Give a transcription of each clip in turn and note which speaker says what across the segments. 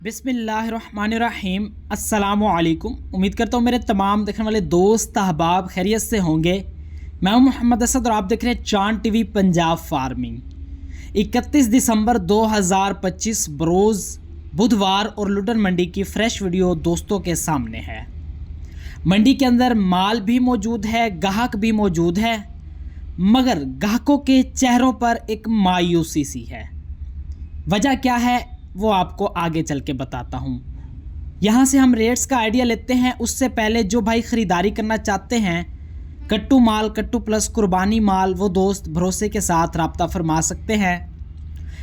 Speaker 1: बिस्मिल्लाहिर्रहमानिर्रहीम। अस्सलामुअलैकुम। उम्मीद करता हूँ मेरे तमाम देखने वाले दोस्त अहबाब खैरियत से होंगे। मैं हूँ मोहम्मद असद और आप देख रहे हैं चांद टीवी पंजाब फार्मिंग। 31 दिसंबर 2025 बरोज़ बुधवार और लुटन मंडी की फ्रेश वीडियो दोस्तों के सामने है। मंडी के अंदर माल भी मौजूद है, गाहक भी मौजूद है, मगर गाहकों के चेहरों पर एक मायूसी सी है। वजह क्या है वो आपको आगे चल के बताता हूँ। यहाँ से हम रेट्स का आइडिया लेते हैं। उससे पहले जो भाई ख़रीदारी करना चाहते हैं कट्टू माल, कट्टू प्लस कुर्बानी माल, वो दोस्त भरोसे के साथ रब्ता फरमा सकते हैं।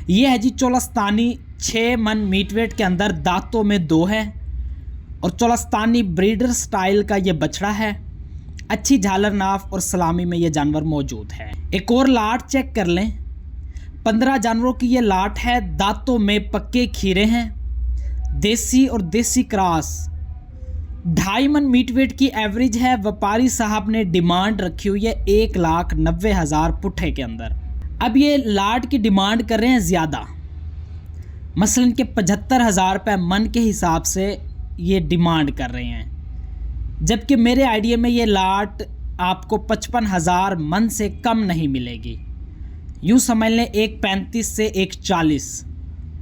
Speaker 1: ये है जी चोलस्तानी 6 मन मीट वेट के अंदर, दांतों में 2 है और चोलस्तानी ब्रीडर स्टाइल का ये बछड़ा है। अच्छी झालर नाफ और सलामी में ये जानवर मौजूद है। एक और लाट चेक कर लें। 15 जानवरों की ये लाट है। दांतों में पक्के खीरे हैं, देसी और देसी क्रॉस। 2.5 मन मीट वेट की एवरेज है। व्यापारी साहब ने डिमांड रखी हुई है 1,90,000 पुट्ठे के अंदर। अब ये लाट की डिमांड कर रहे हैं ज़्यादा, मसलन के 75,000 रुपये मन के हिसाब से ये डिमांड कर रहे हैं, जबकि मेरे आइडिया में ये लाट आपको 55,000 मन से कम नहीं मिलेगी। यूँ समझ लें 1.35 से 1.40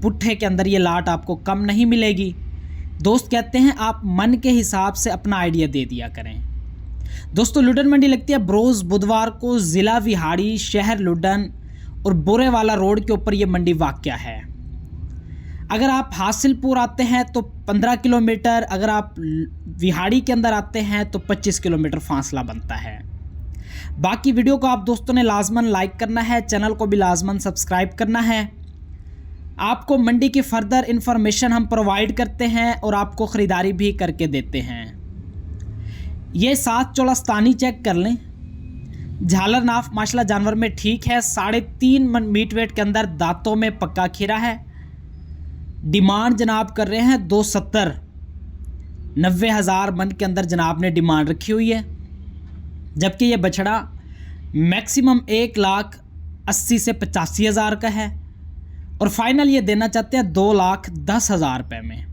Speaker 1: पुट्ठे के अंदर ये लाट आपको कम नहीं मिलेगी। दोस्त कहते हैं आप मन के हिसाब से अपना आइडिया दे दिया करें। दोस्तों लुडन मंडी लगती है बरोज़ बुधवार को, ज़िला विहाड़ी, शहर लुडन और बोरेवाला रोड के ऊपर ये मंडी वाक़या है। अगर आप हासिलपुर आते हैं तो 15 किलोमीटर, अगर आप विहाड़ी के अंदर आते हैं तो 25 किलोमीटर फासला बनता है। बाकी वीडियो को आप दोस्तों ने लाजमन लाइक करना है, चैनल को भी लाजमन सब्सक्राइब करना है। आपको मंडी की फर्दर इंफॉर्मेशन हम प्रोवाइड करते हैं और आपको ख़रीदारी भी करके देते हैं। ये 7 चोलस्तानी चेक कर लें। झालर नाफ माशाल्लाह जानवर में ठीक है। 3.5 मन मीट वेट के अंदर, दांतों में पक्का खीरा है। डिमांड जनाब कर रहे हैं 270, 90,000 मन के अंदर जनाब ने डिमांड रखी हुई है, जबकि ये बछड़ा मैक्सिमम 1,80,000 से 85,000 का है और फाइनल ये देना चाहते हैं 2,10,000 रुपये में।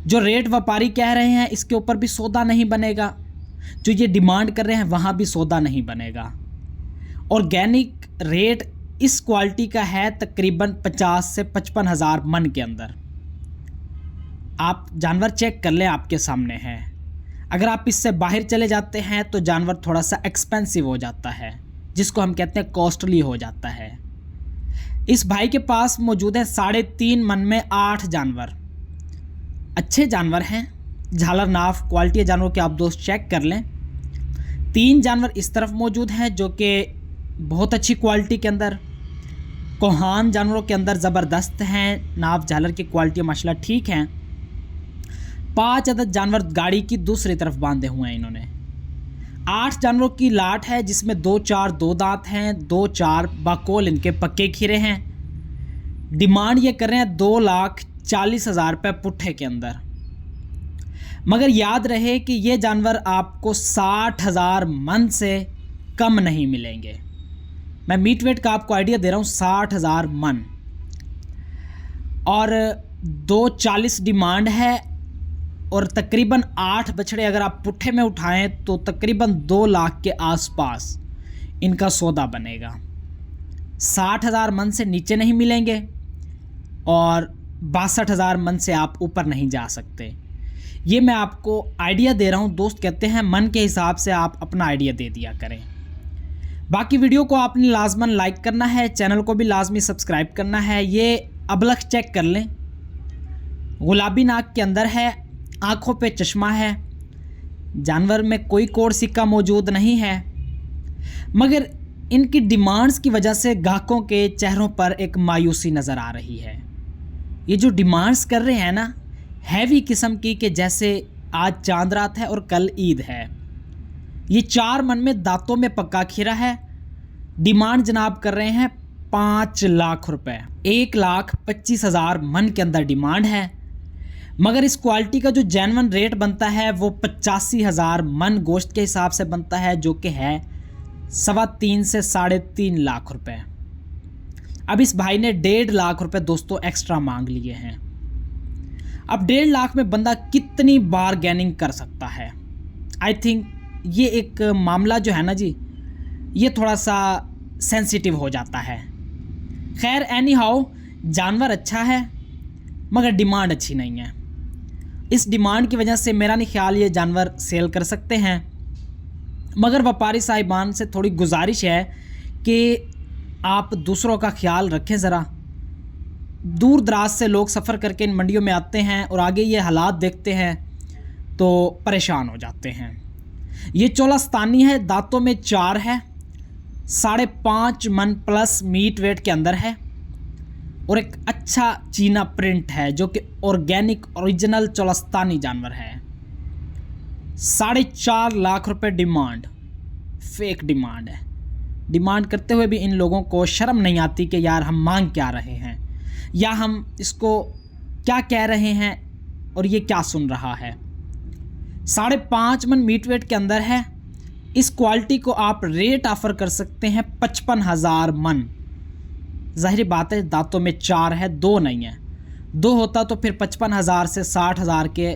Speaker 1: जो रेट व्यापारी कह रहे हैं इसके ऊपर भी सौदा नहीं बनेगा, जो ये डिमांड कर रहे हैं वहाँ भी सौदा नहीं बनेगा। ऑर्गेनिक रेट इस क्वालिटी का है तकरीबन 50 से 55,000 मन के अंदर। आप जानवर चेक कर लें, आपके सामने है। अगर आप इससे बाहर चले जाते हैं तो जानवर थोड़ा सा एक्सपेंसिव हो जाता है, जिसको हम कहते हैं कॉस्टली हो जाता है। इस भाई के पास मौजूद है 3.5 मन में 8 जानवर। अच्छे जानवर हैं, झालर नाफ क्वालिटी जानवरों के आप दोस्त चेक कर लें। 3 जानवर इस तरफ मौजूद हैं जो कि बहुत अच्छी क्वालिटी के अंदर, कोहान जानवरों के अंदर ज़बरदस्त हैं। नाफ झालर की क्वालिटी माशाल्लाह ठीक हैं। 5 अदद जानवर गाड़ी की दूसरी तरफ बांधे हुए हैं इन्होंने। 8 जानवरों की लाट है जिसमें 2-4 2 दांत हैं, 2-4 बाकोल इनके पक्के खीरे हैं। डिमांड ये कर रहे हैं 2,40,000 रुपये पुट्ठे के अंदर, मगर याद रहे कि ये जानवर आपको 60,000 मन से कम नहीं मिलेंगे। मैं मीट वेट का आपको आइडिया दे रहा हूँ, 60,000 मन और 2,40 डिमांड है और तकरीबन 8 बछड़े अगर आप पुट्ठे में उठाएं तो तकरीबन 2 लाख के आसपास इनका सौदा बनेगा। 60,000 मन से नीचे नहीं मिलेंगे और 62,000 मन से आप ऊपर नहीं जा सकते। ये मैं आपको आइडिया दे रहा हूँ। दोस्त कहते हैं मन के हिसाब से आप अपना आइडिया दे दिया करें। बाकी वीडियो को आपने लाजमन लाइक करना है, चैनल को भी लाजमी सब्सक्राइब करना है। ये अबलख चेक कर लें, गुलाबी नाक के अंदर है, आँखों पे चश्मा है, जानवर में कोई कोड सिक्का मौजूद नहीं है, मगर इनकी डिमांड्स की वजह से ग्राहकों के चेहरों पर एक मायूसी नज़र आ रही है। ये जो डिमांड्स कर रहे हैं ना, हैवी किस्म की, कि जैसे आज चांद रात है और कल ईद है। ये 4 मन में, दांतों में पक्का खीरा है। डिमांड जनाब कर रहे हैं 5 लाख रुपए, 1,25,000 मन के अंदर डिमांड है, मगर इस क्वालिटी का जो जेन्युइन रेट बनता है वो 85,000 मन गोश्त के हिसाब से बनता है, जो कि है 3.25 से 3.5 लाख रुपए। अब इस भाई ने 1.5 लाख रुपए दोस्तों एक्स्ट्रा मांग लिए हैं। अब 1.5 लाख में बंदा कितनी बारगेनिंग कर सकता है? आई थिंक ये एक मामला जो है ना जी, ये थोड़ा सा सेंसिटिव हो जाता है। खैर एनी हाउ, जानवर अच्छा है मगर डिमांड अच्छी नहीं है। इस डिमांड की वजह से मेरा नहीं ख्याल ये जानवर सेल कर सकते हैं। मगर व्यापारी साहिबान से थोड़ी गुजारिश है कि आप दूसरों का ख्याल रखें ज़रा। दूर दराज से लोग सफ़र करके इन मंडियों में आते हैं और आगे ये हालात देखते हैं तो परेशान हो जाते हैं। ये चोलास्तानी है, दांतों में 4 है, 5.5 मन प्लस मीट वेट के अंदर है और एक अच्छा चीना प्रिंट है जो कि ऑर्गेनिक ओरिजिनल चोलास्तानी जानवर है। 4.5 लाख रुपए डिमांड, फेक डिमांड है। डिमांड करते हुए भी इन लोगों को शर्म नहीं आती कि यार हम मांग क्या रहे हैं या हम इसको क्या कह रहे हैं और ये क्या सुन रहा है। 5.5 मन मीट वेट के अंदर है। इस क्वालिटी को आप रेट ऑफर कर सकते हैं 55,000 मन। जाहिर बात है दांतों में 4 है, 2 नहीं है। 2 होता तो फिर 55,000 से 60,000 के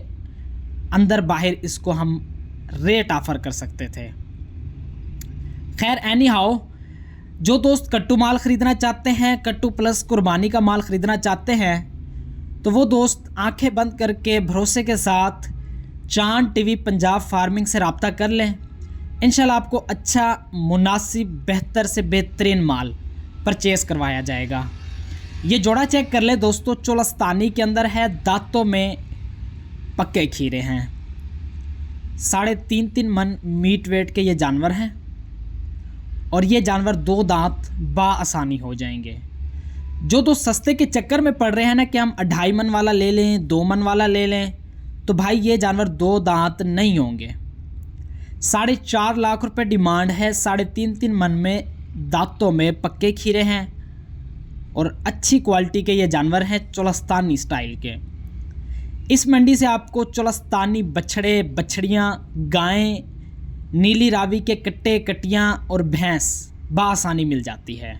Speaker 1: अंदर बाहर इसको हम रेट ऑफर कर सकते थे। खैर एनी हाउ, जो दोस्त कट्टू माल ख़रीदना चाहते हैं, कट्टू प्लस कुर्बानी का माल ख़रीदना चाहते हैं, तो वो दोस्त आंखें बंद करके भरोसे के साथ चांद टीवी पंजाब फार्मिंग से रब्ता कर लें। इंशाल्लाह आपको अच्छा मुनासिब बेहतर से बेहतरीन माल परचेज़ करवाया जाएगा। ये जोड़ा चेक कर ले दोस्तों, चोलास्तानी के अंदर है, दांतों में पक्के खीरे हैं, 3.5 मन मीट वेट के ये जानवर हैं और ये जानवर 2 दांत बाआसानी हो जाएंगे। जो दोस्त सस्ते के चक्कर में पड़ रहे हैं ना कि हम 2.5 मन वाला ले लें, 2 मन वाला ले लें, तो भाई ये जानवर 2 दांत नहीं होंगे। 4.5 लाख रुपए डिमांड है। 3.5 मन में दांतों में पक्के खीरे हैं और अच्छी क्वालिटी के ये जानवर हैं चोलास्तानी स्टाइल के। इस मंडी से आपको चोलास्तानी बछड़े, बछड़ियाँ, गायें, नीली रावी के कट्टे, कटियाँ और भैंस बाआसानी मिल जाती है।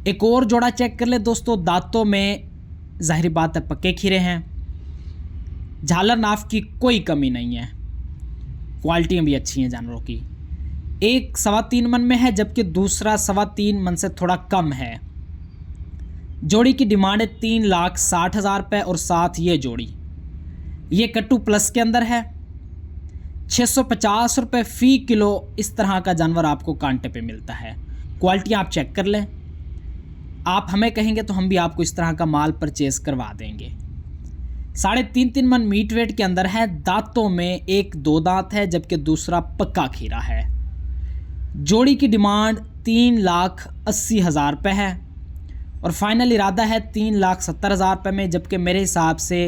Speaker 1: एक और जोड़ा चेक कर ले दोस्तों, दांतों में जाहिर बात है पक्के खीरे हैं, झालर नाफ की कोई कमी नहीं है, क्वालिटियाँ भी अच्छी हैं जानवरों की। एक 3.25 मन में है जबकि दूसरा 3.25 मन से थोड़ा कम है। जोड़ी की डिमांड है 3,60,000 रुपये और साथ ये जोड़ी। ये कट्टू प्लस के अंदर है। 650 रुपये फ़ी किलो इस तरह का जानवर आपको कांटे पे मिलता है। क्वालिटी आप चेक कर लें, आप हमें कहेंगे तो हम भी आपको इस तरह का माल परचेज़ करवा देंगे। 3.5 मन मीट वेट के अंदर है, दांतों में 1-2 दांत है जबकि दूसरा पक्का खीरा है। जोड़ी की डिमांड 3,80,000 रुपये है और फाइनल इरादा है 3,70,000 रुपये में, जबकि मेरे हिसाब से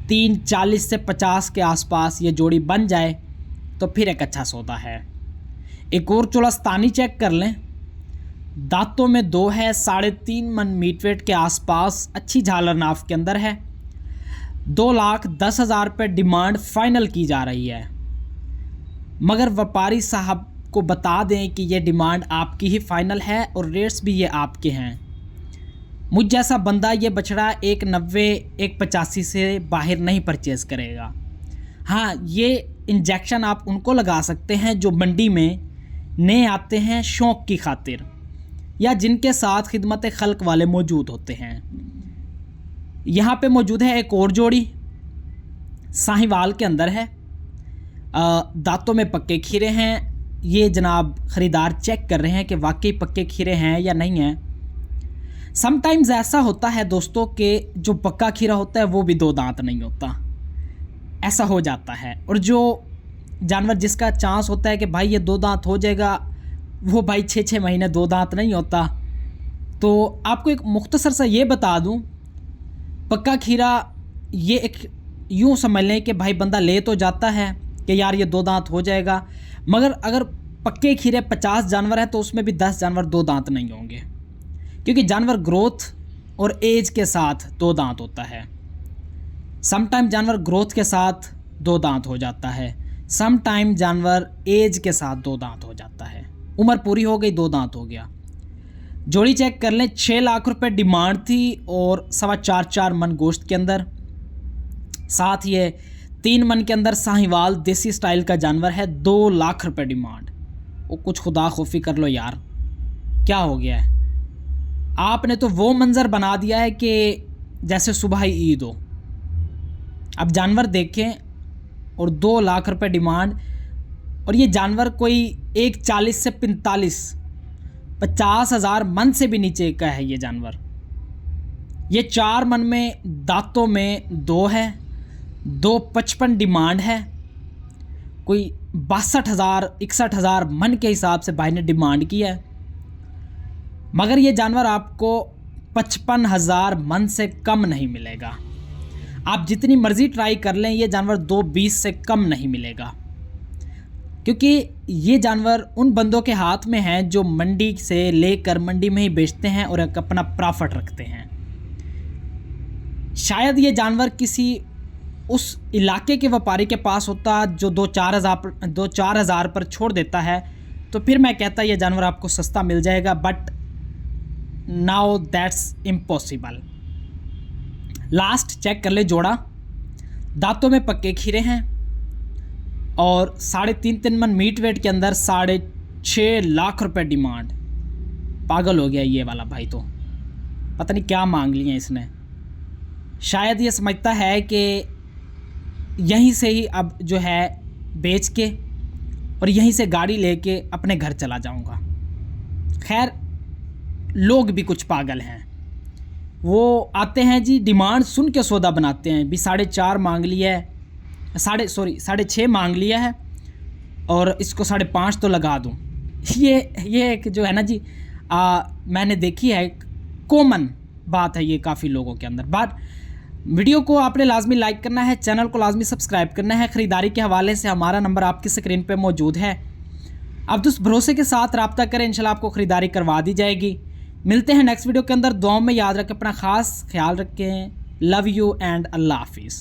Speaker 1: 3,40 से 50 के आसपास ये जोड़ी बन जाए तो फिर एक अच्छा सौदा है। एक और चोलास्तानी चेक कर लें, दांतों में 2 है, 3.5 मन मीट वेट के आसपास, अच्छी झालर नाफ के अंदर है। 2,10,000 रुपये डिमांड फाइनल की जा रही है। मगर व्यापारी साहब को बता दें कि ये डिमांड आपकी ही फाइनल है और रेट्स भी ये आपके हैं। मुझ जैसा बंदा ये बछड़ा 1,90, 1,85 से बाहर नहीं परचेज़ करेगा। हाँ, ये इंजेक्शन आप उनको लगा सकते हैं जो मंडी में नए आते हैं शौक़ की खातिर या जिनके साथ खिदमत खल्क वाले मौजूद होते हैं। यहाँ पे मौजूद है एक और जोड़ी, साहिवाल के अंदर है, दांतों में पक्के खीरे हैं। ये जनाब ख़रीदार चेक कर रहे हैं कि वाकई पक्के खीरे हैं या नहीं हैं। समटाइम्स ऐसा होता है दोस्तों कि जो पक्का खीरा होता है वो भी 2 दांत नहीं होता, ऐसा हो जाता है। और जो जानवर जिसका चांस होता है कि भाई ये 2 दांत हो जाएगा, वो भाई 6-6 महीने 2 दांत नहीं होता। तो आपको एक मुख्तसर सा ये बता दूं, पक्का खीरा ये एक यूँ समझ लें कि भाई बंदा ले तो जाता है कि यार ये 2 दांत हो जाएगा, मगर अगर पक्के खीरे 50 जानवर हैं तो उसमें भी 10 जानवर 2 दांत नहीं होंगे, क्योंकि जानवर ग्रोथ और एज के साथ 2 दांत होता है। समटाइम जानवर ग्रोथ के साथ 2 दांत हो जाता है, समटाइम जानवर एज के साथ 2 दांत हो जाता है। उम्र पूरी हो गई 2 दांत हो गया। जोड़ी चेक कर लें, 6 लाख रुपए डिमांड थी और 4.25 मन गोश्त के अंदर। साथ ये 3 मन के अंदर साहिवाल देसी स्टाइल का जानवर है, 2 लाख रुपए डिमांड। वो कुछ खुदा खौफी कर लो यार, क्या हो गया है? आपने तो वो मंज़र बना दिया है कि जैसे सुबह ही ईद हो। अब जानवर देखें और 2 लाख रुपए डिमांड, और ये जानवर कोई 140 से 50,000 मन से भी नीचे का है ये जानवर। ये 4 मन में, दांतों में 2 है, 255 डिमांड है। कोई 62,000 61,000 मन के हिसाब से भाई ने डिमांड की है, मगर ये जानवर आपको 55,000 मन से कम नहीं मिलेगा। आप जितनी मर्ज़ी ट्राई कर लें, ये जानवर 220 से कम नहीं मिलेगा, क्योंकि ये जानवर उन बंदों के हाथ में हैं जो मंडी से लेकर मंडी में ही बेचते हैं और एक अपना प्रॉफिट रखते हैं। शायद ये जानवर किसी उस इलाके के व्यापारी के पास होता जो 2-4 हज़ार पर छोड़ देता है, तो फिर मैं कहता ये जानवर आपको सस्ता मिल जाएगा, but now that's impossible. Last check कर ले जोड़ा, दांतों में पक्के खीरे हैं और 3.5 मन मीट वेट के अंदर 6.5 लाख रुपए डिमांड। पागल हो गया ये वाला भाई, तो पता नहीं क्या मांग लिया इसने। शायद ये समझता है कि यहीं से ही अब जो है बेच के और यहीं से गाड़ी लेके अपने घर चला जाऊंगा। खैर, लोग भी कुछ पागल हैं, वो आते हैं जी, डिमांड सुन के सौदा बनाते हैं। भी 4.5 मांग लिया है, 6.5 मांग लिया है और इसको 5.5 तो लगा दूं। ये एक जो है ना जी, मैंने देखी है, कॉमन बात है ये काफ़ी लोगों के अंदर। बात वीडियो को आपने लाजमी लाइक करना है, चैनल को लाजमी सब्सक्राइब करना है। ख़रीदारी के हवाले से हमारा नंबर आपकी स्क्रीन पे मौजूद है, आप उस भरोसे के साथ रब्ता करें, इंशाल्लाह आपको ख़रीदारी करवा दी जाएगी। मिलते हैं नेक्स्ट वीडियो के अंदर। दुआओं में याद रखें, अपना ख़ास ख्याल रखें। लव यू एंड अल्लाह हाफिज़।